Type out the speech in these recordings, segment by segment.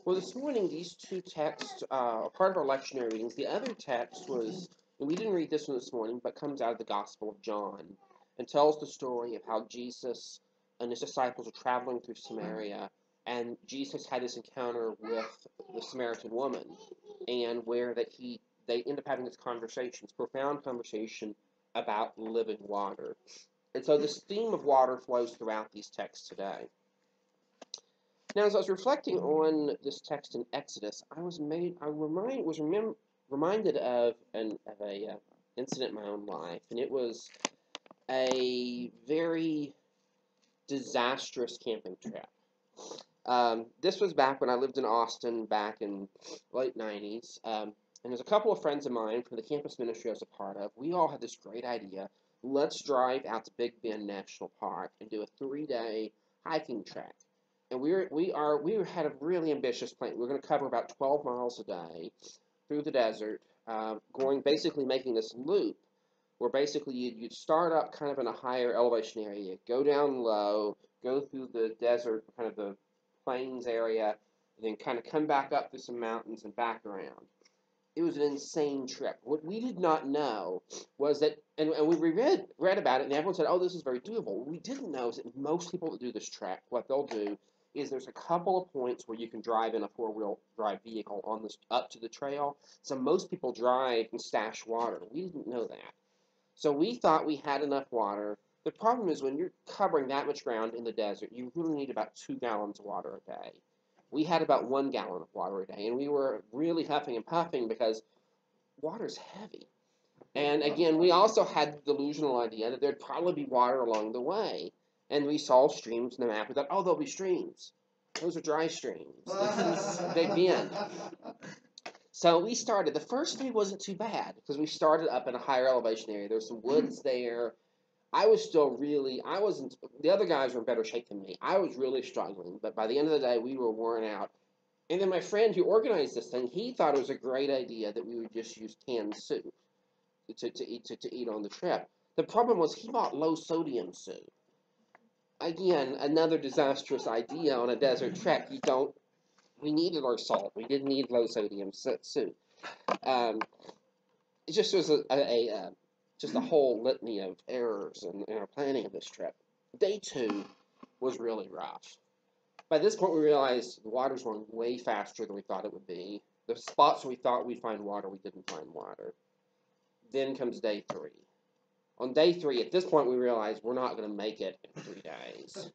Well, this morning, these two texts are part of our lectionary readings. The other text was, and we didn't read this one this morning, but comes out of the Gospel of John and tells the story of how Jesus and his disciples are traveling through Samaria, and Jesus had this encounter with the Samaritan woman, and where they end up having this profound conversation about living water. And so this theme of water flows throughout these texts today. Now, as I was reflecting on this text in Exodus, I was reminded of an incident in my own life, and it was a very disastrous camping trip. This was back when I lived in Austin, back in late 90s, and there's a couple of friends of mine from the campus ministry I was a part of. We all had this great idea. Let's drive out to Big Bend National Park and do a 3-day hiking trek. And we had a really ambitious plan. We were going to cover about 12 miles a day through the desert, basically making this loop where basically you'd start up kind of in a higher elevation area, go down low, go through the desert, kind of the plains area, and then kind of come back up through some mountains and back around. It was an insane trip. What we did not know was that, and we read about it, and everyone said, oh, this is very doable. What we didn't know is that most people that do this trek, what they'll do is there's a couple of points where you can drive in a four-wheel drive vehicle on this up to the trail. So most people drive and stash water. We didn't know that. So we thought we had enough water. The problem is when you're covering that much ground in the desert, you really need about 2 gallons of water a day. We had about 1 gallon of water a day, and we were really huffing and puffing because water's heavy. And again, we also had the delusional idea that there'd probably be water along the way. And we saw streams in the map. We thought, oh, there'll be streams. Those are dry streams. This is Big Bend. So we started. The first day wasn't too bad because we started up in a higher elevation area. There was some woods there. The other guys were in better shape than me. I was really struggling. But by the end of the day, we were worn out. And then my friend who organized this thing, he thought it was a great idea that we would just use canned soup to eat on the trip. The problem was he bought low-sodium soup. Again, another disastrous idea on a desert trek. We needed our salt. We didn't need low-sodium soup. It just was just a whole litany of errors in our planning of this trip. Day 2 was really rough. By this point, we realized the water's running way faster than we thought it would be. The spots where we thought we'd find water, we didn't find water. Then comes day 3. On day 3, at this point, we realized we're not going to make it in 3 days.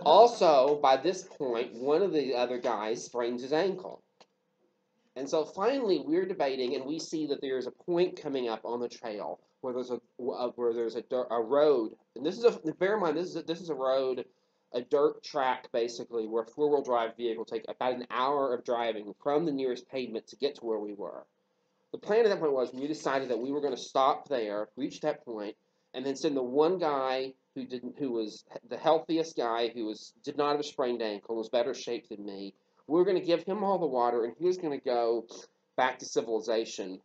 Also, by this point, one of the other guys sprains his ankle. And so finally, we're debating, and we see that there's a point coming up on the trail where there's a road. And bear in mind, this is a road, a dirt track, basically, where a 4-wheel drive vehicle take about an hour of driving from the nearest pavement to get to where we were. The plan at that point was we decided that we were going to stop there, reach that point, and then send the one guy who was the healthiest guy, did not have a sprained ankle, was better shape than me. We were going to give him all the water, and he was going to go back to civilization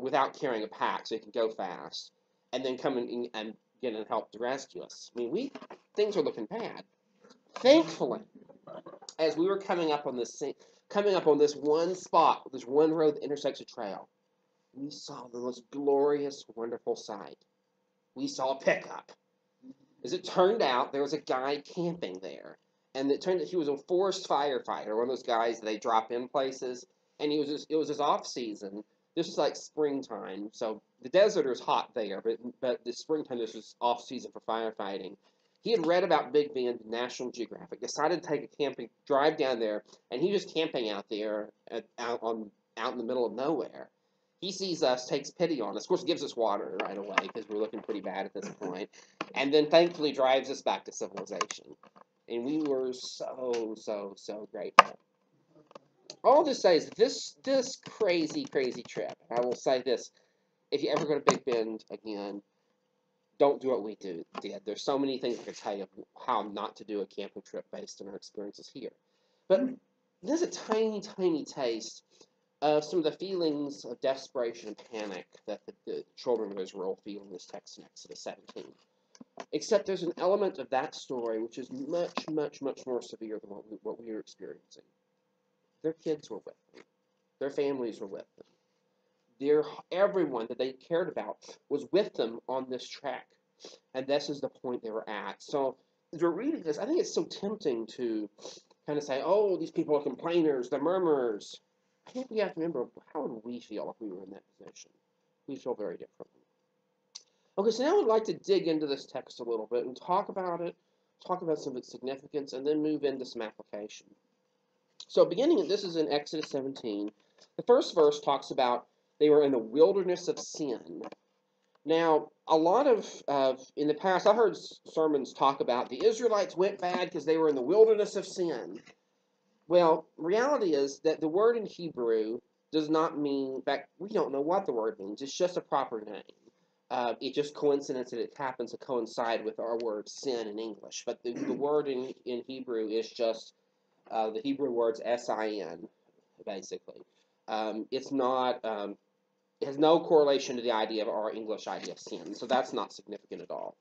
without carrying a pack, so he could go fast, and then come in and get and help to rescue us. I mean, things were looking bad. Thankfully, as we were coming up on this one spot, this one road that intersects a trail, we saw the most glorious, wonderful sight. We saw a pickup. As it turned out, there was a guy camping there. And it turned out he was a forest firefighter, one of those guys that they drop in places. And it was his off-season. This was like springtime. So the desert is hot there, but the springtime, this was off-season for firefighting. He had read about Big Bend in National Geographic, decided to take a camping drive down there, and he was camping out there out in the middle of nowhere. He sees us, takes pity on us, of course gives us water right away because we're looking pretty bad at this point, and then thankfully drives us back to civilization. And we were so grateful. All this say is this crazy trip. I will say this: if you ever go to Big Bend again, don't do what we did. There's so many things I could tell you how not to do a camping trip based on our experiences here. But there's a tiny taste of some of the feelings of desperation and panic that the children of Israel feel in this text in Exodus 17. Except there's an element of that story which is much more severe than what we are experiencing. Their kids were with them. Their families were with them. Everyone that they cared about was with them on this trek. And this is the point they were at. So as we're reading this, I think it's so tempting to kind of say, oh, these people are complainers, they're murmurers. I think we have to remember, how would we feel if we were in that position? We feel very differently. Okay, so now I'd like to dig into this text a little bit and talk about it, talk about some of its significance, and then move into some application. So beginning, this is in Exodus 17. The first verse talks about they were in the wilderness of sin. Now, a lot of, in the past, I've heard sermons talk about the Israelites went bad because they were in the wilderness of sin. Well, reality is that the word in Hebrew does not mean, in fact, we don't know what the word means. It's just a proper name. It's just coincidence that it happens to coincide with our word sin in English. But the word in Hebrew is just the Hebrew words S-I-N, basically. It's not, it has no correlation to the idea of our English idea of sin, so that's not significant at all.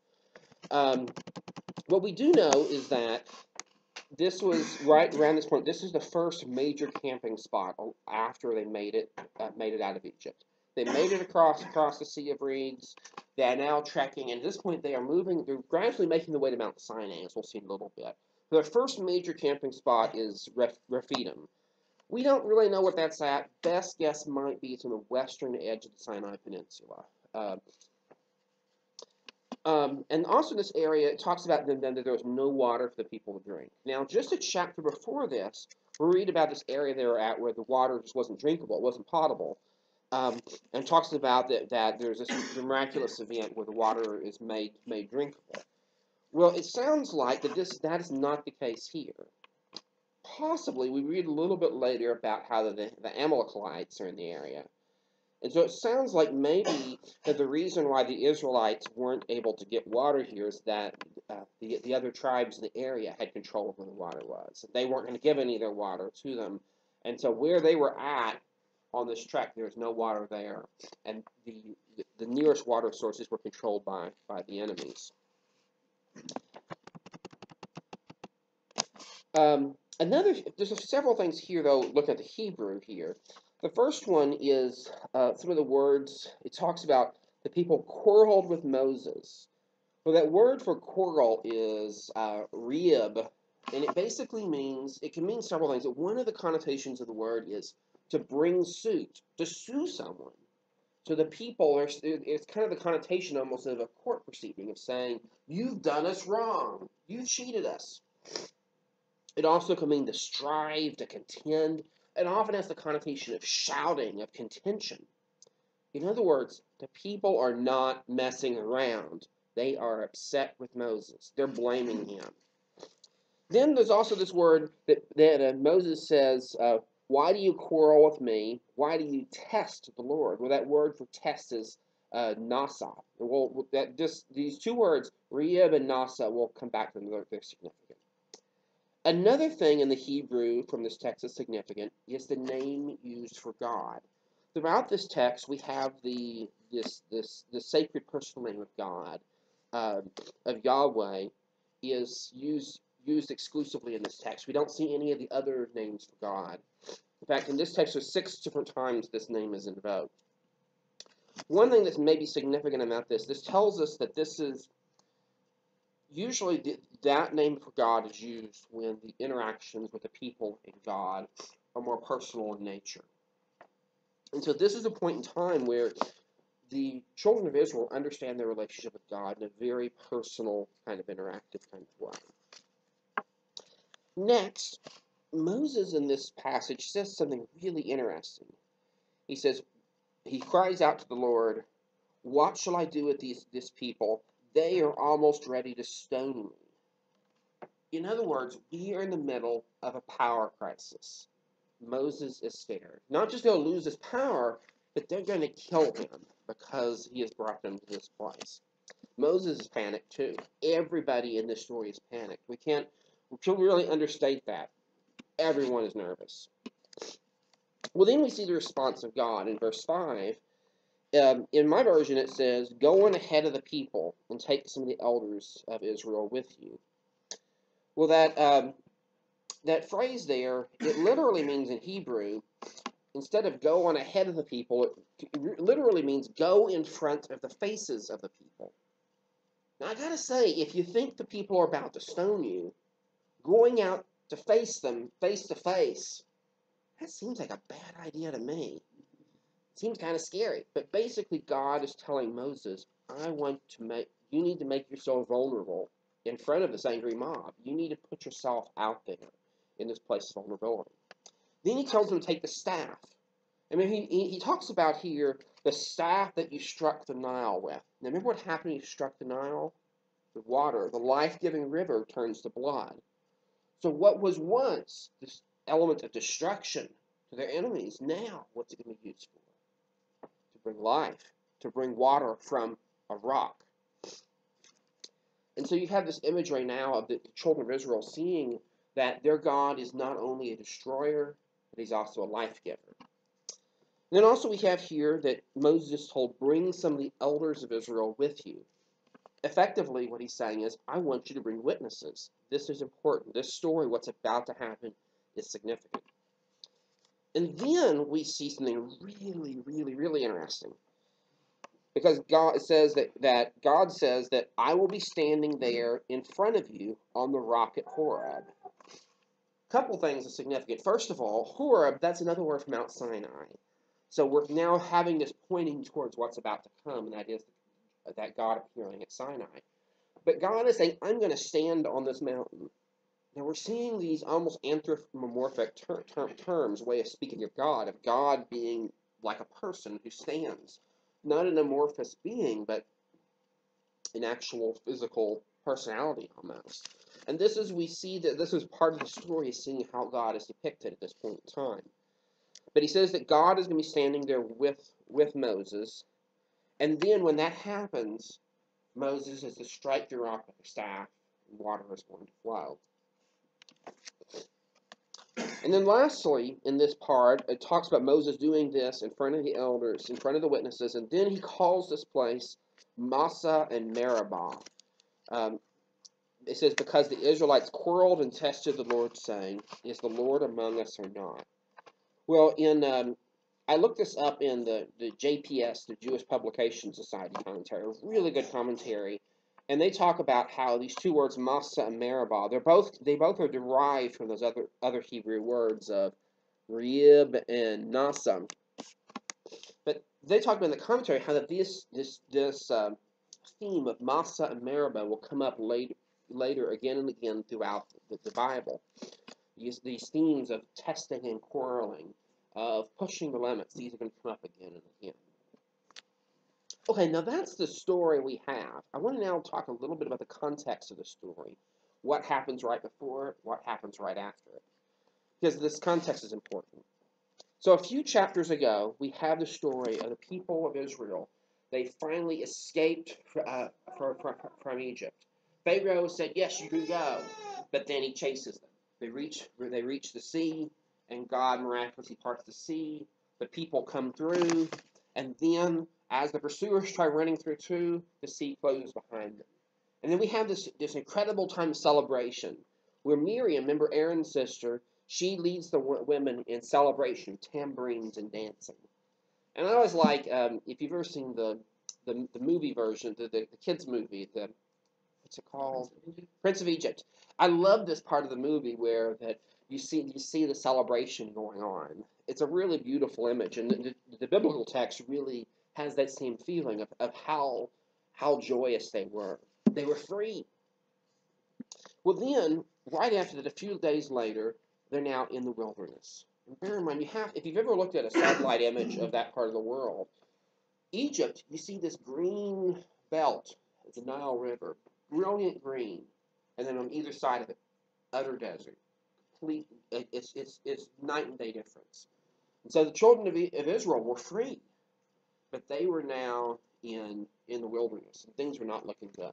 What we do know is that this was right around this point. This is the first major camping spot after they made it out of Egypt. They made it across the Sea of Reeds. They are now trekking, and at this point they are moving. They're gradually making their way to Mount Sinai, as we'll see in a little bit. Their first major camping spot is Rephidim. We don't really know what that's at. Best guess might be it's on the western edge of the Sinai Peninsula. And also in this area, it talks about then that there was no water for the people to drink. Now, just a chapter before this, we read about this area they were at where the water just wasn't drinkable, it wasn't potable. And talks about that there's this miraculous event where the water is made drinkable. Well, it sounds like that is not the case here. Possibly, we read a little bit later about how the Amalekites are in the area. And so it sounds like maybe that the reason why the Israelites weren't able to get water here is that the other tribes in the area had control of where the water was. They weren't going to give any of their water to them. And so where they were at on this trek, there was no water there. And the nearest water sources were controlled by the enemies. There's several things here, though, look at the Hebrew here. The first one is some of the words. It talks about the people quarreled with Moses. Well, that word for quarrel is rib, and it basically means, it can mean several things. One of the connotations of the word is to bring suit, to sue someone. So the people, it's kind of the connotation almost of a court proceeding of saying, you've done us wrong, you've cheated us. It also can mean to strive, to contend. It often has the connotation of shouting, of contention. In other words, the people are not messing around. They are upset with Moses. They're blaming him. Then there's also this word that Moses says, why do you quarrel with me? Why do you test the Lord? Well, that word for test is nasa. Well, these two words, rib and nasa, will come back to them. They're significant. Another thing in the Hebrew from this text that's significant is the name used for God. Throughout this text, we have the sacred personal name of God, of Yahweh, is used exclusively in this text. We don't see any of the other names for God. In fact, in this text, there's 6 different times this name is invoked. One thing that's maybe significant about this tells us that this is usually that name for God is used when the interactions with the people and God are more personal in nature. And so this is a point in time where the children of Israel understand their relationship with God in a very personal, kind of interactive kind of way. Next, Moses in this passage says something really interesting. He cries out to the Lord, what shall I do with this people? They are almost ready to stone me. In other words, we are in the middle of a power crisis. Moses is scared. Not just going to lose his power, but they're going to kill him because he has brought them to this place. Moses is panicked too. Everybody in this story is panicked. We can't really understate that. Everyone is nervous. Well, then we see the response of God in verse 5. In my version, it says, go on ahead of the people and take some of the elders of Israel with you. Well, that phrase there, it literally means in Hebrew, instead of go on ahead of the people, it literally means go in front of the faces of the people. Now, I gotta say, if you think the people are about to stone you, going out to face them face to face, that seems like a bad idea to me. It seems kind of scary. But basically, God is telling Moses, you need to make yourself vulnerable in front of this angry mob. You need to put yourself out there in this place of vulnerability. Then he tells him to take the staff. I mean, he talks about here the staff that you struck the Nile with. Now, remember what happened when you struck the Nile? The water, the life-giving river, turns to blood. So what was once this element of destruction to their enemies, now what's it going to be used for? To bring life, to bring water from a rock. And so you have this imagery now of the children of Israel seeing that their God is not only a destroyer, but he's also a life giver. And then also we have here that Moses told, bring some of the elders of Israel with you. Effectively, what he's saying is, I want you to bring witnesses. This is important. This story, what's about to happen, is significant. And then we see something really, really, really interesting. Because God says that I will be standing there in front of you on the rock at Horeb. A couple things are significant. First of all, Horeb, that's another word from Mount Sinai. So we're now having this pointing towards what's about to come, and that is that God appearing at Sinai. But God is saying, I'm going to stand on this mountain. Now we're seeing these almost anthropomorphic terms, way of speaking of God being like a person who stands. Not an amorphous being, but an actual physical personality almost. And this is, we see that this is part of the story, seeing how God is depicted at this point in time. But he says that God is going to be standing there with Moses. And then when that happens, Moses is to strike the rock with the staff, and water is going to flow. And then lastly, in this part, it talks about Moses doing this in front of the elders, in front of the witnesses, and then he calls this place Massa and Meribah. It says, because the Israelites quarreled and tested the Lord, saying, is the Lord among us or not? Well, I looked this up in the JPS, the Jewish Publication Society commentary, a really good commentary, and they talk about how these two words, Massa and Meribah, they both are derived from those other Hebrew words of Rib and Nasa. But they talk about in the commentary how that this theme of Massa and Meribah will come up later again and again throughout the Bible. These themes of testing and quarreling, of pushing the limits, these are going to come up again and again. Okay, now that's the story we have. I want to now talk a little bit about the context of the story. What happens right before it, what happens right after it. Because this context is important. So a few chapters ago, we have the story of the people of Israel. They finally escaped from Egypt. Pharaoh said, yes, you can go, but then he chases them. They reach the sea, and God miraculously parts the sea. The people come through, and then as the pursuers try running through too, the sea closes behind them. And then we have this incredible time of celebration where Miriam, remember Aaron's sister, she leads the women in celebration, tambourines and dancing. And I always like, if you've ever seen the movie version, the kids' movie, what's it called? Prince of Egypt. I love this part of the movie where that you see the celebration going on. It's a really beautiful image, and the biblical text really has that same feeling of how joyous they were. They were free. Well, then, right after that, a few days later, they're now in the wilderness. And bear in mind, if you've ever looked at a satellite image of that part of the world, Egypt, you see this green belt, the Nile River, brilliant green, and then on either side of it, utter desert. It's night and day difference. And so the children of Israel were free, but they were now in the wilderness, and things were not looking good.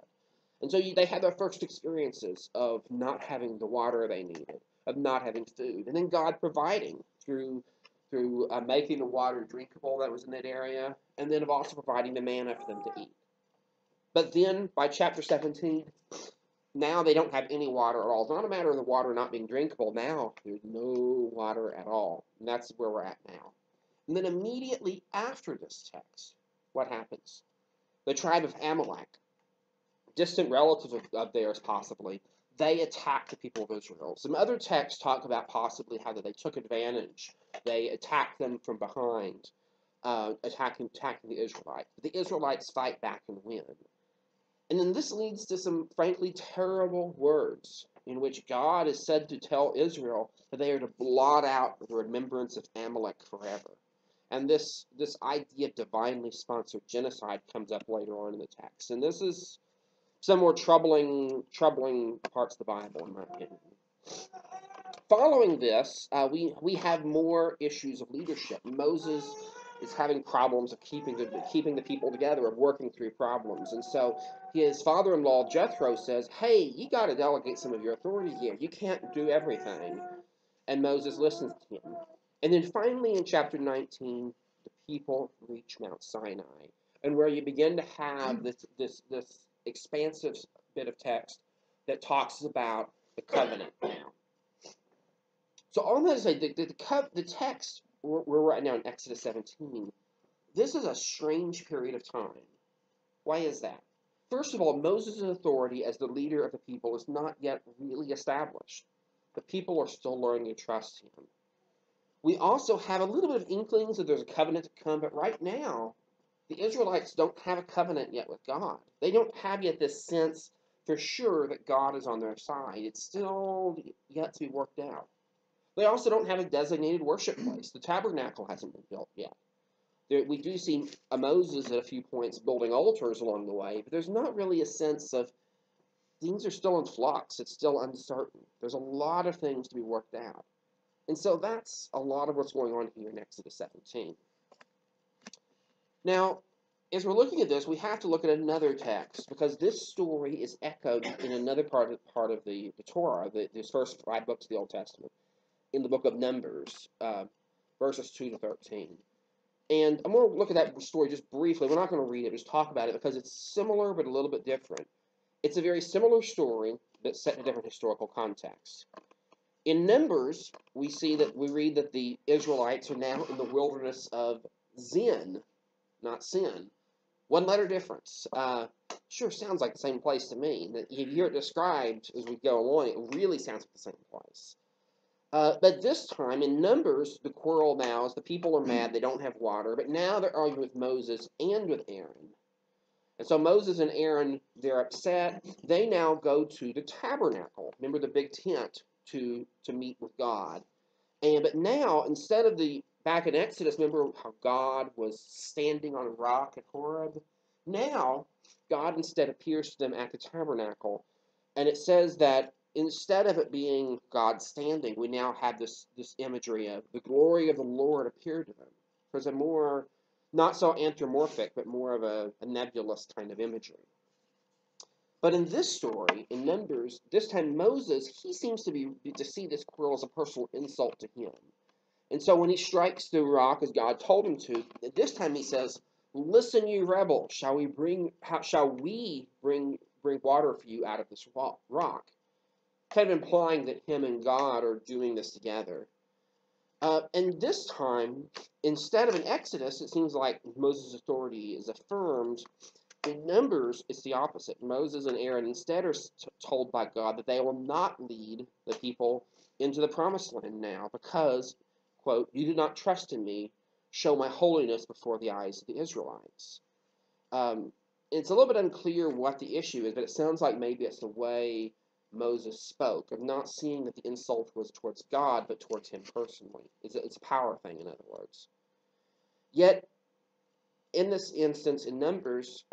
And so they had their first experiences of not having the water they needed, of not having food, and then God providing through making the water drinkable that was in that area, and then of also providing the manna for them to eat. But then, by chapter 17, Now they don't have any water at all. It's not a matter of the water not being drinkable. Now there's no water at all. And that's where we're at now. And then immediately after this text, what happens? The tribe of Amalek, distant relatives of theirs possibly, they attack the people of Israel. Some other texts talk about possibly how they took advantage. They attacked them from behind, attacking the Israelites. But the Israelites fight back and win. And then this leads to some frankly terrible words in which God is said to tell Israel that they are to blot out the remembrance of Amalek forever. And this idea of divinely sponsored genocide comes up later on in the text. And this is some more troubling parts of the Bible, in my opinion. Following this, we have more issues of leadership. Moses is having problems of keeping the people together, of working through problems. And so his father-in-law, Jethro, says, hey, you got to delegate some of your authority here. You can't do everything. And Moses listens to him. And then finally in chapter 19, the people reach Mount Sinai, and where you begin to have this expansive bit of text that talks about the covenant now. So all I'm going to say, the text we're right now in Exodus 17, this is a strange period of time. Why is that? First of all, Moses' authority as the leader of the people is not yet really established. The people are still learning to trust him. We also have a little bit of inklings that there's a covenant to come, but right now, the Israelites don't have a covenant yet with God. They don't have yet this sense for sure that God is on their side. It's still yet to be worked out. They also don't have a designated worship place. The tabernacle hasn't been built yet. We do see Moses at a few points building altars along the way, but there's not really a sense of things are still in flux. It's still uncertain. There's a lot of things to be worked out. And so that's a lot of what's going on here in Exodus 17. Now, as we're looking at this, we have to look at another text, because this story is echoed in another part of the Torah, these first 5 books of the Old Testament, in the book of Numbers, verses 2 to 13. And I'm going to look at that story just briefly. We're not going to read it, just talk about it, because it's similar but a little bit different. It's a very similar story, but set in a different historical context. In Numbers, we read that the Israelites are now in the wilderness of Zin, not Sin. One letter difference. Sure sounds like the same place to me. You hear it described as we go along, it really sounds like the same place. But this time, in Numbers, the quarrel now is the people are mad, they don't have water, but now they're arguing with Moses and with Aaron. And so Moses and Aaron, they're upset. They now go to the tabernacle, remember the big tent, to meet with God. But now, instead of back in Exodus, remember how God was standing on a rock at Horeb? Now, God instead appears to them at the tabernacle. And it says that instead of it being God standing, we now have this imagery of the glory of the Lord appeared to them. There's a more, not so anthropomorphic, but more of a nebulous kind of imagery. But in this story, in Numbers, this time Moses, he seems to see this quarrel as a personal insult to him. And so when he strikes the rock as God told him to, this time he says, "Listen, you rebels, shall we bring water for you out of this rock?" Kind of implying that him and God are doing this together. And this time, instead of in Exodus, it seems like Moses' authority is affirmed. In Numbers, it's the opposite. Moses and Aaron instead are told by God that they will not lead the people into the promised land now because, quote, "you do not trust in me, show my holiness before the eyes of the Israelites." It's a little bit unclear what the issue is, but it sounds like maybe it's the way Moses spoke, of not seeing that the insult was towards God, but towards him personally. It's a power thing, in other words. Yet, in this instance, in Numbers,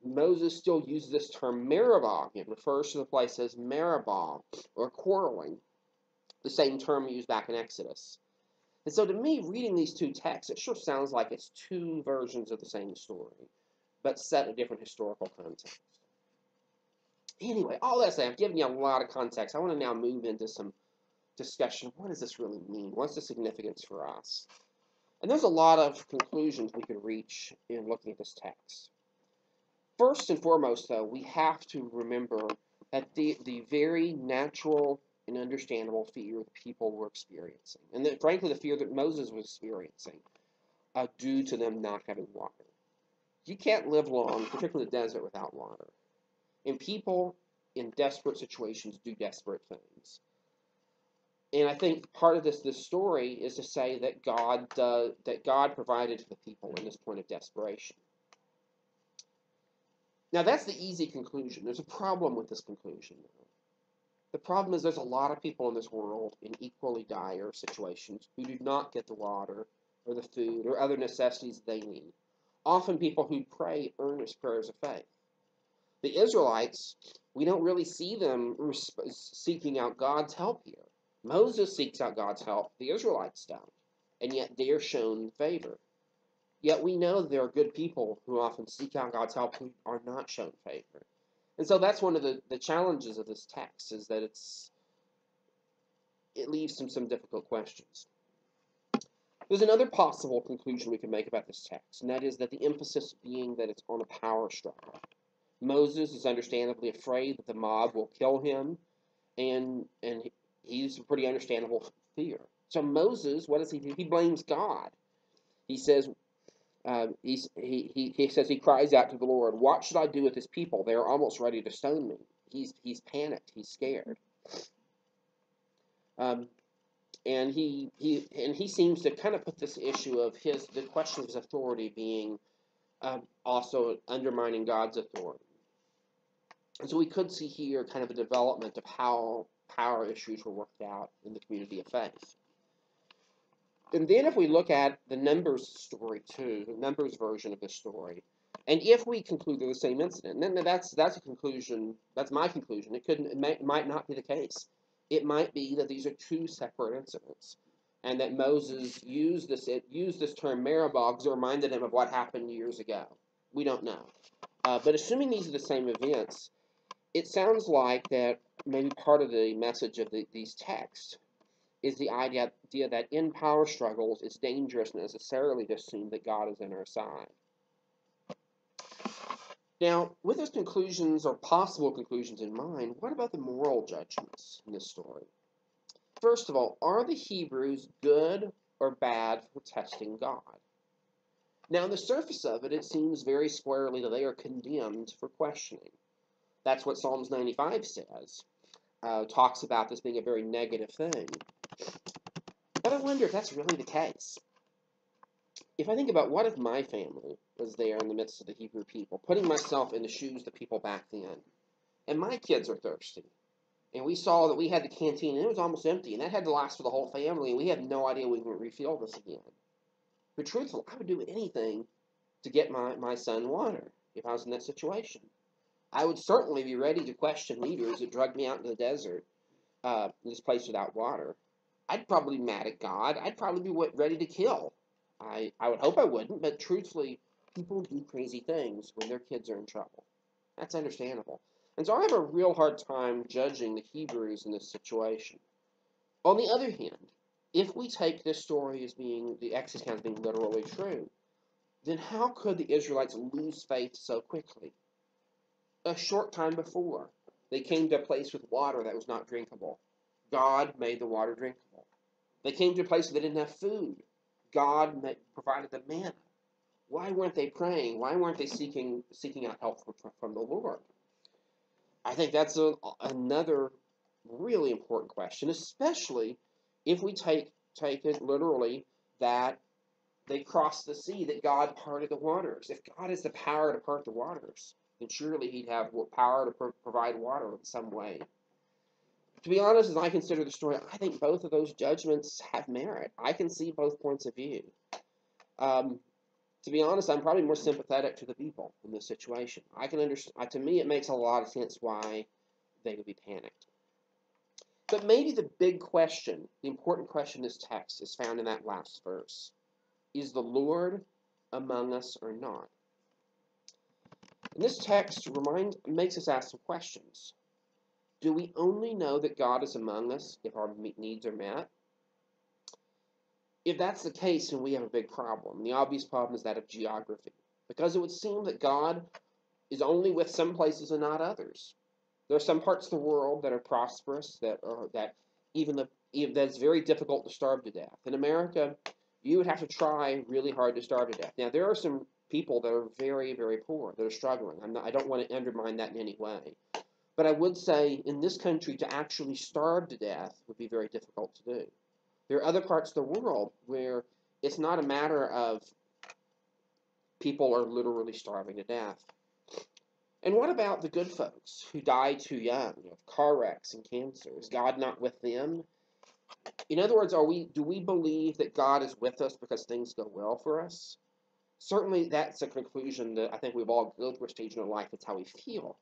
Moses still uses this term Meribah. It refers to the place as Meribah, or quarreling, the same term used back in Exodus. And so to me, reading these two texts, it sure sounds like it's two versions of the same story, but set in a different historical context. Anyway, all that said, I've given you a lot of context. I want to now move into some discussion. What does this really mean? What's the significance for us? And there's a lot of conclusions we could reach in looking at this text. First and foremost, though, we have to remember at the very natural and understandable fear the people were experiencing. And that, frankly, the fear that Moses was experiencing due to them not having water. You can't live long, particularly in the desert, without water. And people in desperate situations do desperate things. And I think part of this story is to say that God provided for the people in this point of desperation. Now, that's the easy conclusion. There's a problem with this conclusion. The problem is there's a lot of people in this world in equally dire situations who do not get the water or the food or other necessities they need. Often people who pray earnest prayers of faith. The Israelites, we don't really see them seeking out God's help here. Moses seeks out God's help. The Israelites don't. And yet they are shown favor. Yet we know that there are good people who often seek out God's help who are not shown favor. And so that's one of the challenges of this text, is that it leaves some difficult questions. There's another possible conclusion we can make about this text, and that is that the emphasis being that it's on a power struggle. Moses is understandably afraid that the mob will kill him, and he's a pretty understandable fear. So Moses, what does he do? He blames God. He says, he cries out to the Lord, "What should I do with this people? They are almost ready to stone me." He's panicked. He's scared. And he seems to kind of put this issue of the question of his authority being also undermining God's authority. And so we could see here kind of a development of how power issues were worked out in the community of faith. And then if we look at the Numbers story too, the Numbers version of this story, and if we conclude they're the same incident, then that's a conclusion. That's my conclusion. It might not be the case. It might be that these are two separate incidents, and that Moses used this term Meribah because it reminded him of what happened years ago. We don't know. But assuming these are the same events, it sounds like that maybe part of the message of these texts is the idea that in power struggles, it's dangerous necessarily to assume that God is on our side. Now, with those conclusions or possible conclusions in mind, what about the moral judgments in this story? First of all, are the Hebrews good or bad for testing God? Now, on the surface of it, it seems very squarely that they are condemned for questioning. That's what Psalms 95 says. Talks about this being a very negative thing. But I wonder if that's really the case. If I think about what if my family was there in the midst of the Hebrew people, putting myself in the shoes of the people back then, and my kids are thirsty, and we saw that we had the canteen and it was almost empty, and that had to last for the whole family, and we had no idea we would refill this again. But truthfully, I would do anything to get my son water if I was in that situation. I would certainly be ready to question leaders that dragged me out into the desert, this place without water. I'd probably be mad at God. I'd probably be ready to kill. I would hope I wouldn't, but truthfully, people do crazy things when their kids are in trouble. That's understandable. And so I have a real hard time judging the Hebrews in this situation. On the other hand, if we take this story as being, the Exodus account as being literally true, then how could the Israelites lose faith so quickly? A short time before, they came to a place with water that was not drinkable. God made the water drinkable. They came to a place where they didn't have food. God provided the manna. Why weren't they praying? Why weren't they seeking out help from the Lord? I think that's another really important question, especially if we take it literally that they crossed the sea, that God parted the waters. If God has the power to part the waters, then surely he'd have power to provide water in some way. To be honest, as I consider the story, I think both of those judgments have merit. I can see both points of view. To be honest, I'm probably more sympathetic to the people in this situation. I can understand. To me, it makes a lot of sense why they would be panicked. But maybe the big question, the important question in this text, is found in that last verse. Is the Lord among us or not? And this text makes us ask some questions. Do we only know that God is among us if our needs are met? If that's the case, then we have a big problem. The obvious problem is that of geography, because it would seem that God is only with some places and not others. There are some parts of the world that are prosperous, that's very difficult to starve to death. In America, you would have to try really hard to starve to death. Now, there are some people that are very, very poor, that are struggling. I don't want to undermine that in any way. But I would say in this country to actually starve to death would be very difficult to do. There are other parts of the world where it's not a matter of people are literally starving to death. And what about the good folks who die too young, of car wrecks and cancer? Is God not with them? In other words, do we believe that God is with us because things go well for us? Certainly that's a conclusion that I think we've all go through a stage in our life, that's how we feel.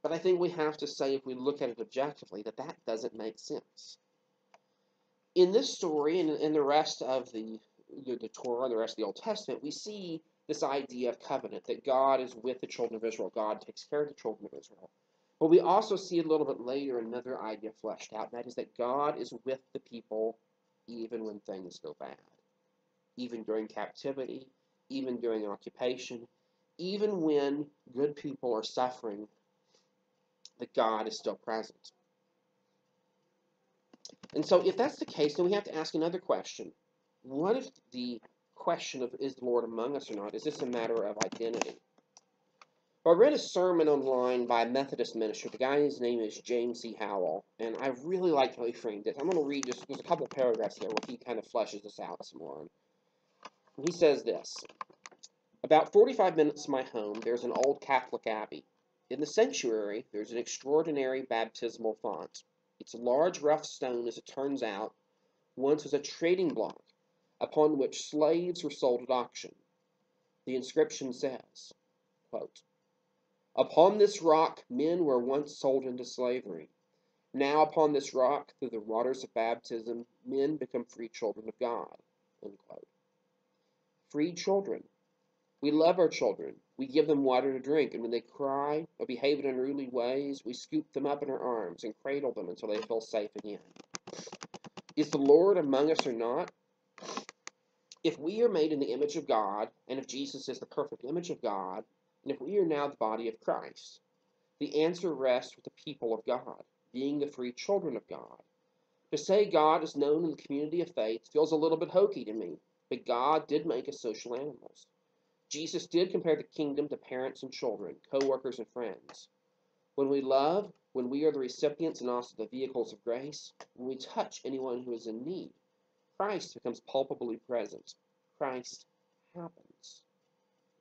But I think we have to say, if we look at it objectively, that doesn't make sense. In this story and in the rest of the Torah, the rest of the Old Testament, we see this idea of covenant, that God is with the children of Israel. God takes care of the children of Israel. But we also see a little bit later another idea fleshed out, and that is that God is with the people even when things go bad. Even during captivity, even during occupation, even when good people are suffering, that God is still present. And so if that's the case, then we have to ask another question. What if the question of is the Lord among us or not, is this a matter of identity? Well, I read a sermon online by a Methodist minister. The guy's name is James C. Howell, and I really liked how he framed it. I'm going to read there's a couple paragraphs there where he kind of fleshes this out some more. He says this: about 45 minutes from my home, there's an old Catholic abbey. In the sanctuary, there's an extraordinary baptismal font. It's a large, rough stone, as it turns out, once was a trading block upon which slaves were sold at auction. The inscription says, quote, "Upon this rock men were once sold into slavery. Now upon this rock, through the waters of baptism, men become free children of God." End quote. Free children. We love our children. We give them water to drink, and when they cry or behave in unruly ways, we scoop them up in our arms and cradle them until they feel safe again. Is the Lord among us or not? If we are made in the image of God, and if Jesus is the perfect image of God, and if we are now the body of Christ, the answer rests with the people of God, being the free children of God. To say God is known in the community of faith feels a little bit hokey to me, but God did make us social animals. Jesus did compare the kingdom to parents and children, co-workers and friends. When we love, when we are the recipients and also the vehicles of grace, when we touch anyone who is in need, Christ becomes palpably present. Christ happens.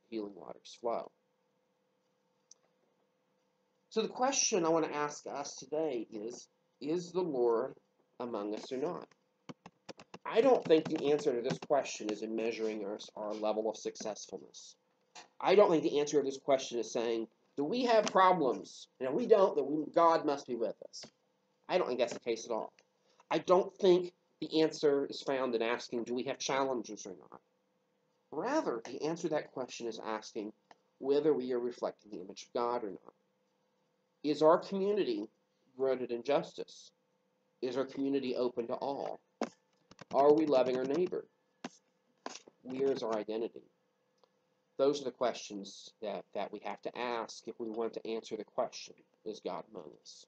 Healing waters flow. So the question I want to ask us today is the Lord among us or not? I don't think the answer to this question is in measuring our level of successfulness. I don't think the answer to this question is saying, do we have problems? And if we don't, then God must be with us. I don't think that's the case at all. I don't think the answer is found in asking, do we have challenges or not? Rather, the answer to that question is asking whether we are reflecting the image of God or not. Is our community rooted in justice? Is our community open to all? Are we loving our neighbor? Where is our identity? Those are the questions that we have to ask if we want to answer the question, is God among us?